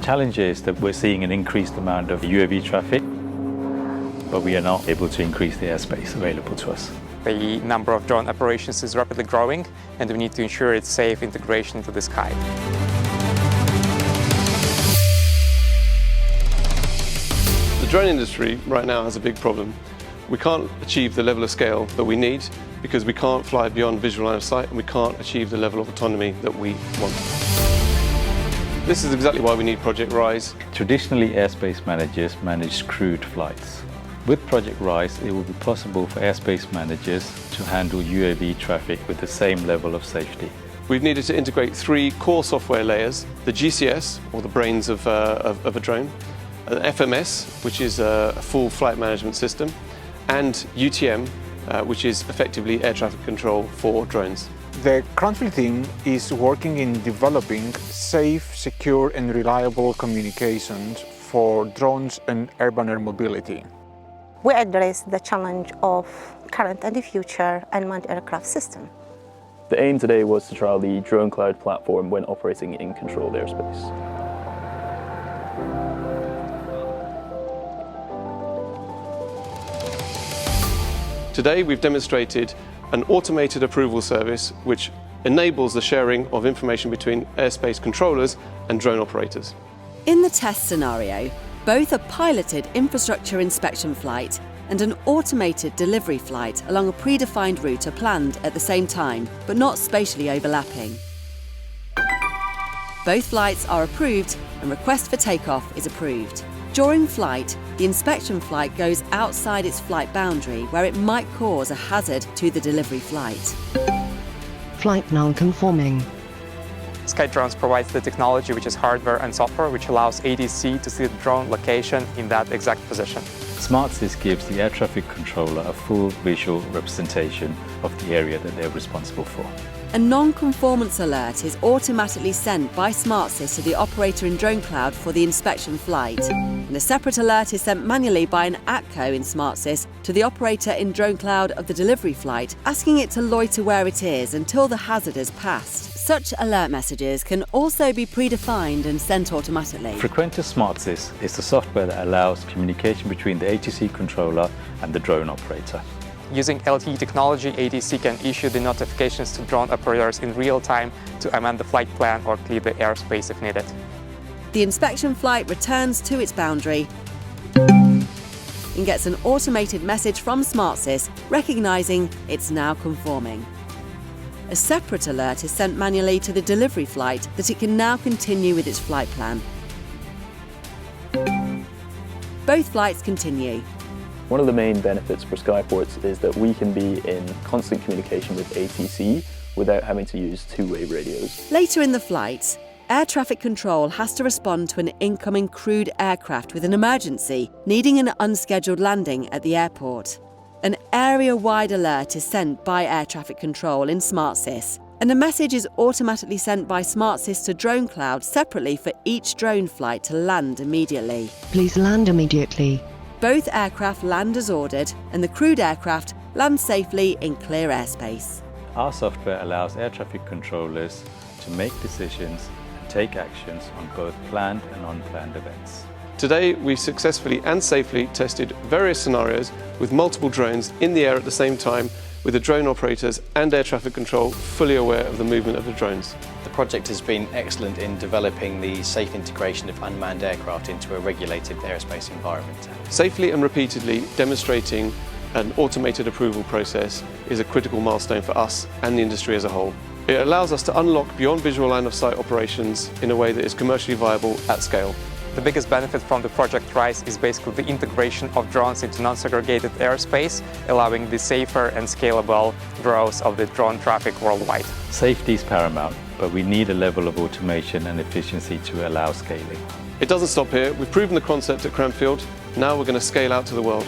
challenge is that we're seeing an increased amount of UAV traffic, but we are not able to increase the airspace available to us. The number of drone operations is rapidly growing, and we need to ensure its safe integration into the sky. The drone industry right now has a big problem. We can't achieve the level of scale that we need because we can't fly beyond visual line of sight, and we can't achieve the level of autonomy that we want. This is exactly why we need Project Rise. Traditionally, airspace managers manage crewed flights. With Project Rise, it will be possible for airspace managers to handle UAV traffic with the same level of safety. We've needed to integrate 3 core software layers: the GCS, or the brains of a drone, an FMS, which is a full flight management system, and UTM, which is effectively air traffic control for drones. The Cranfield team is working in developing safe, secure and reliable communications for drones and urban air mobility. We address the challenge of current and the future unmanned aircraft system. The aim today was to trial the Dronecloud platform when operating in controlled airspace. Today we've demonstrated an automated approval service which enables the sharing of information between airspace controllers and drone operators. In the test scenario, both a piloted infrastructure inspection flight and an automated delivery flight along a predefined route are planned at the same time, but not spatially overlapping. Both flights are approved and request for takeoff is approved. During flight, the inspection flight goes outside its flight boundary where it might cause a hazard to the delivery flight. Flight non-conforming. SkyDrones provides the technology, which is hardware and software, which allows ADC to see the drone location in that exact position. SmartSys gives the air traffic controller a full visual representation of the area that they're responsible for. A non-conformance alert is automatically sent by SmartSys to the operator in Dronecloud for the inspection flight, and a separate alert is sent manually by an ATCO in SmartSys to the operator in Dronecloud of the delivery flight, asking it to loiter where it is until the hazard is passed. Such alert messages can also be predefined and sent automatically. Frequentis SmartSys is the software that allows communication between the ATC controller and the drone operator. Using LTE technology, ATC can issue the notifications to drone operators in real time to amend the flight plan or clear the airspace if needed. The inspection flight returns to its boundary and gets an automated message from SmartSys recognizing it's now conforming. A separate alert is sent manually to the delivery flight that it can now continue with its flight plan. Both flights continue. One of the main benefits for Skyports is that we can be in constant communication with ATC without having to use two-way radios. Later in the flight, air traffic control has to respond to an incoming crewed aircraft with an emergency, needing an unscheduled landing at the airport. An area-wide alert is sent by air traffic control in SmartSys, and a message is automatically sent by SmartSys to Dronecloud separately for each drone flight to land immediately. Please land immediately. Both aircraft land as ordered, and the crewed aircraft land safely in clear airspace. Our software allows air traffic controllers to make decisions and take actions on both planned and unplanned events. Today we've successfully and safely tested various scenarios with multiple drones in the air at the same time, with the drone operators and air traffic control fully aware of the movement of the drones. The project has been excellent in developing the safe integration of unmanned aircraft into a regulated airspace environment. Safely and repeatedly demonstrating an automated approval process is a critical milestone for us and the industry as a whole. It allows us to unlock beyond visual line of sight operations in a way that is commercially viable at scale. The biggest benefit from the Project Rise is basically the integration of drones into non-segregated airspace, allowing the safer and scalable growth of the drone traffic worldwide. Safety is paramount, but we need a level of automation and efficiency to allow scaling. It doesn't stop here. We've proven the concept at Cranfield. Now we're going to scale out to the world.